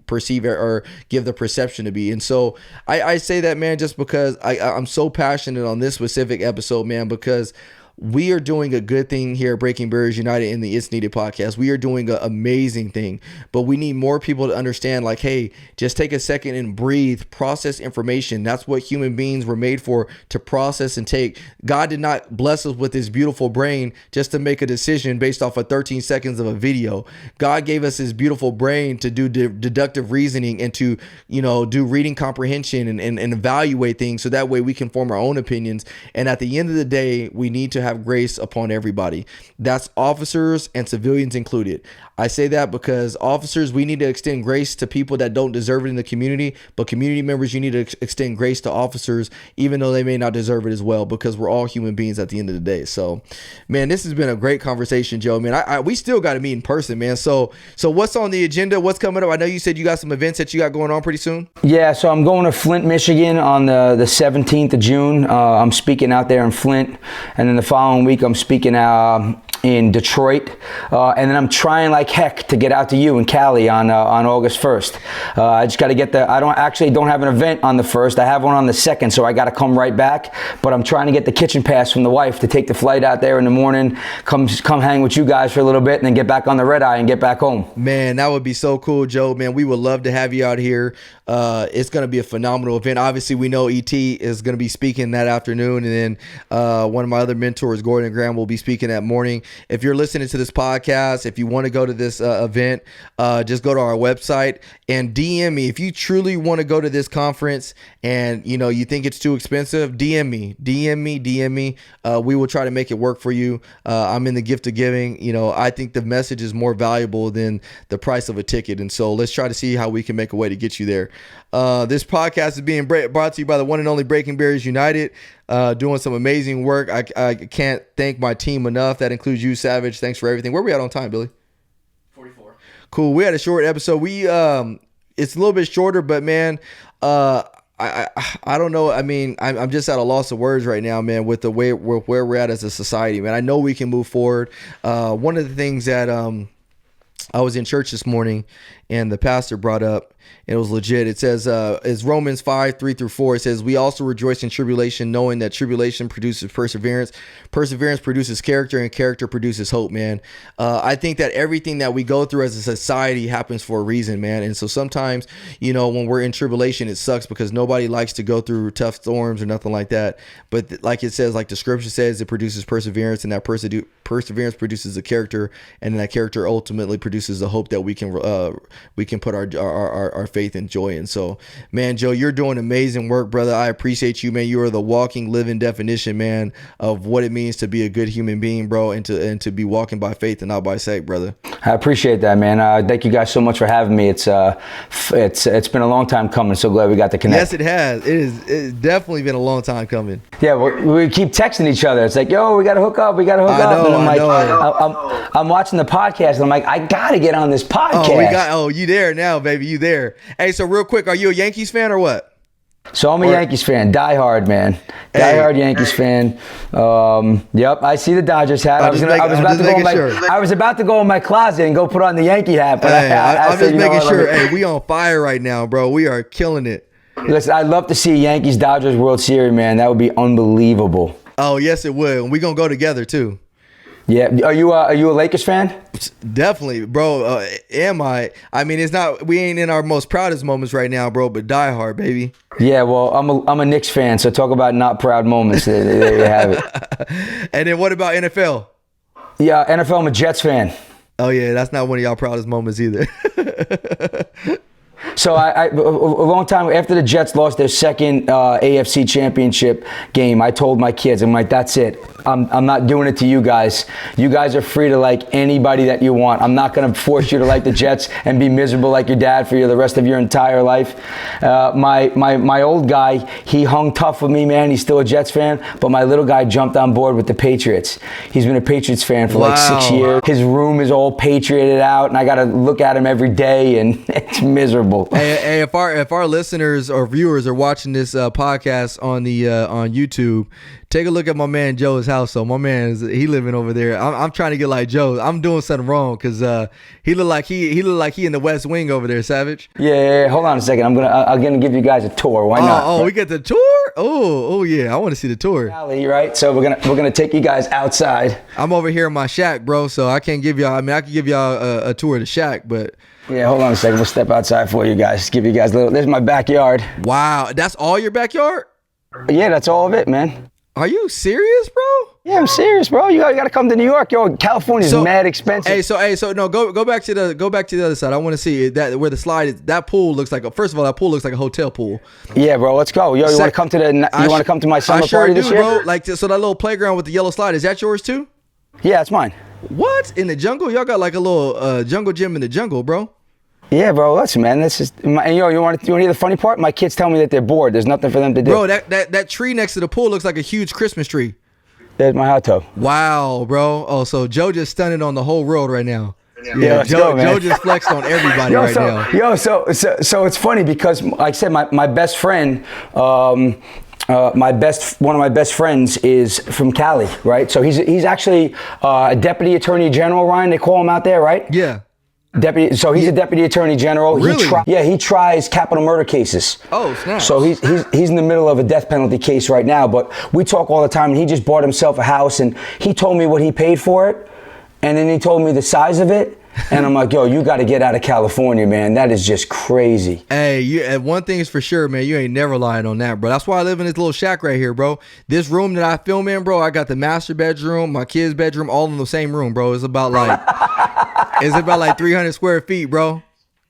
perceive or give the perception to be. And so I say that, man, just because I'm so passionate on this specific episode, man, because we are doing a good thing here at Breaking Barriers United in the It's Needed podcast. We are doing an amazing thing, but we need more people to understand, like, hey, just take a second and breathe, process information. That's what human beings were made for, to process and take. God did not bless us with this beautiful brain just to make a decision based off of 13 seconds of a video. God gave us this beautiful brain to do deductive reasoning and to, do reading comprehension and evaluate things, so that way we can form our own opinions. And at the end of the day, we need to have grace upon everybody. That's officers and civilians included. I say that because officers, we need to extend grace to people that don't deserve it in the community, but community members, you need to extend grace to officers, even though they may not deserve it as well, because we're all human beings at the end of the day. So, man, this has been a great conversation, Joe. Man, we still got to meet in person, man. So what's on the agenda? What's coming up? I know you said you got some events that you got going on pretty soon. Yeah, so I'm going to Flint, Michigan on the 17th of June. I'm speaking out there in Flint, and then the following week I'm speaking in Detroit, and then I'm trying like heck to get out to you in Cali on August 1st. I just got to get I don't have an event on the 1st. I have one on the 2nd, so I got to come right back. But I'm trying to get the kitchen pass from the wife to take the flight out there in the morning, come hang with you guys for a little bit, and then get back on the red eye and get back home. Man, that would be so cool, Joe. Man, we would love to have you out here. It's going to be a phenomenal event. Obviously, we know ET is going to be speaking that afternoon, and then one of my other mentors, Gordon Graham, will be speaking that morning. If you're listening to this podcast, if you want to go to this event, just go to our website and DM me. If you truly want to go to this conference and you think it's too expensive, DM me. We will try to make it work for you. I'm in the gift of giving. I think the message is more valuable than the price of a ticket, and so let's try to see how we can make a way to get you there. This podcast is being brought to you by the one and only Breaking Barriers United, doing some amazing work. I can't thank my team enough. That includes you, Savage. Thanks for everything. Where are we at on time, Billy? 44. Cool. We had a short episode. It's a little bit shorter, but man, I don't know. I mean, I'm just at a loss of words right now, man, with the way where we're at as a society, man. I know we can move forward. One of the things that I was in church this morning and the pastor brought up, and it was legit. It says, it's Romans 5:3-4. It says, we also rejoice in tribulation, knowing that tribulation produces perseverance. Perseverance produces character, and character produces hope, man. I think that everything that we go through as a society happens for a reason, man. And so sometimes, when we're in tribulation, it sucks because nobody likes to go through tough storms or nothing like that. But like it says, like the scripture says, it produces perseverance, and that perseverance produces a character, and then that character ultimately produces the hope that we can put our faith and joy in. So, man, Joe, you're doing amazing work, brother. I appreciate you, man. You are the walking, living definition, man, of what it means to be a good human being, bro, and to be walking by faith and not by sight, brother. I appreciate that, man. Thank you guys so much for having me. It's been a long time coming. So glad we got to connect. Yes, it has. It's definitely been a long time coming. Yeah, we keep texting each other. It's like, yo, we got to hook up. And I'm watching the podcast, and I'm like, I got to get on this podcast. You there now, baby. You there. Hey, so real quick, are you a Yankees fan or what? So I'm a Yankees fan, diehard, man. Diehard Yankees fan. Yep, I see the Dodgers hat. I was about to go in my closet and go put on the Yankee hat, but I'm just making sure. Hey, we on fire right now, bro. We are killing it. Listen, I'd love to see a Yankees-Dodgers World Series, man. That would be unbelievable. Oh, yes, it would. And we're going to go together, too. Yeah. Are you a Lakers fan? Definitely, bro. Am I? I mean, we ain't in our most proudest moments right now, bro, but die hard, baby. Yeah, well, I'm a Knicks fan, so talk about not proud moments. There you have it. And then what about NFL? Yeah, NFL, I'm a Jets fan. Oh, yeah, that's not one of y'all proudest moments either. So a long time after the Jets lost their second AFC championship game, I told my kids, I'm like, that's it. I'm not doing it to you guys. You guys are free to like anybody that you want. I'm not going to force you to like the Jets and be miserable like your dad for the rest of your entire life. My old guy, he hung tough with me, man. He's still a Jets fan, but my little guy jumped on board with the Patriots. He's been a Patriots fan for like 6 years. His room is all Patrioted out, and I got to look at him every day, and it's miserable. Hey, if our listeners or viewers are watching this podcast on YouTube, take a look at my man Joe's house. So my man he living over there. I'm trying to get like Joe. I'm doing something wrong because he look like he in the West Wing over there, Savage. Yeah. Hold on a second. I'm gonna give you guys a tour. Why not? Oh, we get the tour. Oh yeah. I want to see the tour. Right. So we're gonna take you guys outside. I'm over here in my shack, bro. So I can't give y'all. I mean, I could give y'all a tour of the shack, but. Yeah, hold on a second. We'll step outside for you guys. Give you guys a little. There's my backyard. Wow, that's all your backyard? Yeah, that's all of it, man. Are you serious, bro? Yeah, I'm serious, bro. You got to come to New York, yo. California's mad expensive. So no, go back to the other side. I want to see that where the slide is. That pool looks like first of all, that pool looks like a hotel pool. Yeah, bro. Let's go. Yo, you want to come to my summer party this year? Bro. Like so that little playground with the yellow slide, is that yours too? Yeah, it's mine. What? In the jungle? Y'all got like a little jungle gym in the jungle, bro. Yeah, bro. Listen, man. This is you want to hear the funny part? My kids tell me that they're bored. There's nothing for them to do. Bro, that tree next to the pool looks like a huge Christmas tree. There's my hot tub. Wow, bro. Oh, so Joe just stunning on the whole world right now. Yeah, Joe just flexed on everybody now. So it's funny because, like I said, my best friend, one of my best friends is from Cali, right? So he's actually a deputy attorney general, Ryan. They call him out there, right? Yeah. So he's a deputy attorney general. Really? He tries capital murder cases. Oh, snap. So he's in the middle of a death penalty case right now. But we talk all the time, and he just bought himself a house, and he told me what he paid for it, and then he told me the size of it. And I'm like, yo, you got to get out of California, man. That is just crazy. Hey, one thing is for sure, man. You ain't never lying on that, bro. That's why I live in this little shack right here, bro. This room that I film in, bro, I got the master bedroom, my kid's bedroom, all in the same room, bro. It's about like 300 square feet, bro.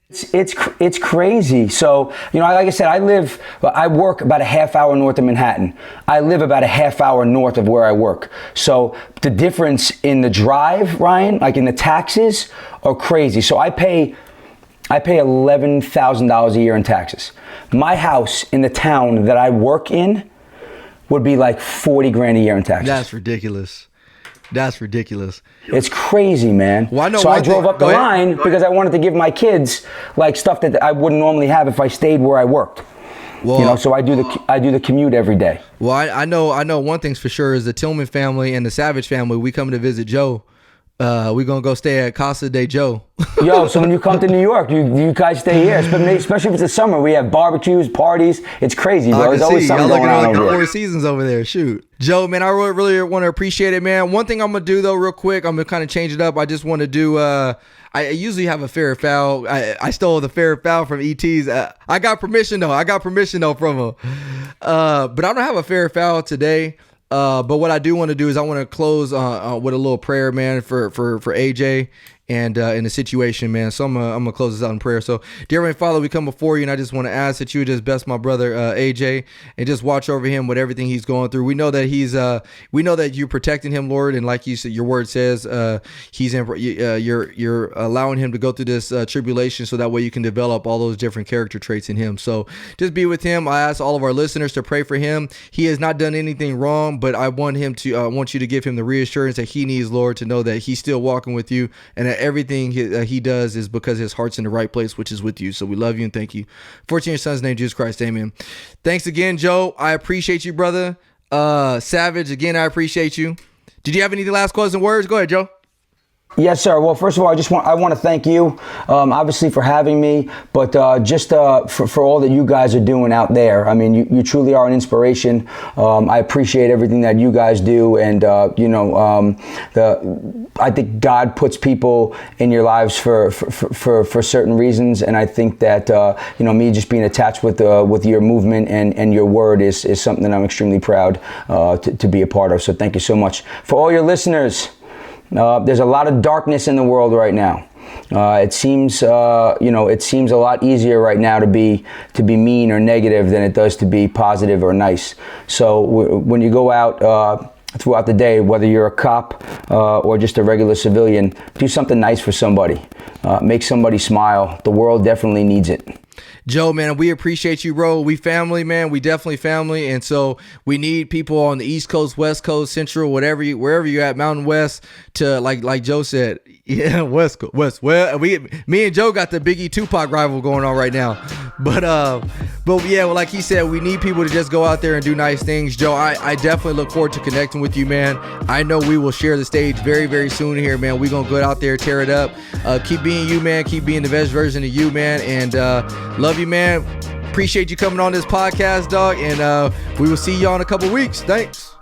It's crazy. So, like I said, I work about a half hour north of Manhattan. I live about a half hour north of where I work. So the difference in the drive, Ryan, like in the taxes, are crazy. So I pay $11,000 a year in taxes. My house in the town that I work in would be like 40 grand a year in taxes. That's ridiculous. It's crazy, man. Well, so I drove up the line because I wanted to give my kids like stuff that I wouldn't normally have if I stayed where I worked. Well, so I do the commute every day. Well, I know one thing's for sure is the Tillman family and the Savage family. We coming to visit Joe. We gonna go stay at Casa de Joe. Yo, so when you come to New York, you guys stay here, especially if it's the summer. We have barbecues, parties. It's crazy, bro. There's always something going on over there. Four Seasons over there. Shoot, Joe, man, I really want to appreciate it, man. One thing I'm gonna do though, real quick, I'm gonna kind of change it up. I just want to do. I usually have a fair foul. I stole the fair foul from ET's. I got permission though from him. But I don't have a fair foul today. But what I do want to do is I want to close with a little prayer, man, for AJ and in the situation, man. So I'm gonna close this out in prayer. So, dear Heavenly Father, we come before you, and I just want to ask that you would just bless my brother AJ and just watch over him with everything he's going through. We know that we know that you're protecting him, Lord, and like you said, your word says, you're allowing him to go through this tribulation, so that way you can develop all those different character traits in him. So just be with him. I ask all of our listeners to pray for him. He has not done anything wrong, but I want you to give him the reassurance that he needs, Lord, to know that he's still walking with you, and that everything he does is because his heart's in the right place, which is with you. So we love you and thank you. For in your son's name, Jesus Christ, amen. Thanks again, Joe. I appreciate you, brother. Savage, again, I appreciate you. Did you have any last closing words? Go ahead, Joe. Yes, sir. Well, first of all, I want to thank you, obviously, for having me, but just for all that you guys are doing out there. I mean, you truly are an inspiration. I appreciate everything that you guys do, and I think God puts people in your lives for certain reasons, and I think that me just being attached with your movement and your word is something that I'm extremely proud to be a part of. So thank you so much. For all your listeners. There's a lot of darkness in the world right now. It seems a lot easier right now to be mean or negative than it does to be positive or nice. So when you go out throughout the day, whether you're a cop or just a regular civilian, do something nice for somebody. Make somebody smile. The world definitely needs it. Joe, man, we appreciate you, bro. We family, man. We definitely family, and so we need people on the East Coast, West Coast, Central, wherever you're at, Mountain West, to like Joe said, yeah, West Coast, West. Well, me and Joe got the Biggie Tupac rival going on right now, but yeah, well, like he said, we need people to just go out there and do nice things. Joe, I definitely look forward to connecting with you, man. I know we will share the stage very, very soon here, man. We're gonna go out there, tear it up. Keep being you, man. Keep being the best version of you, man, and love you, man. Appreciate you coming on this podcast, dog, and we will see y'all in a couple weeks. Thanks.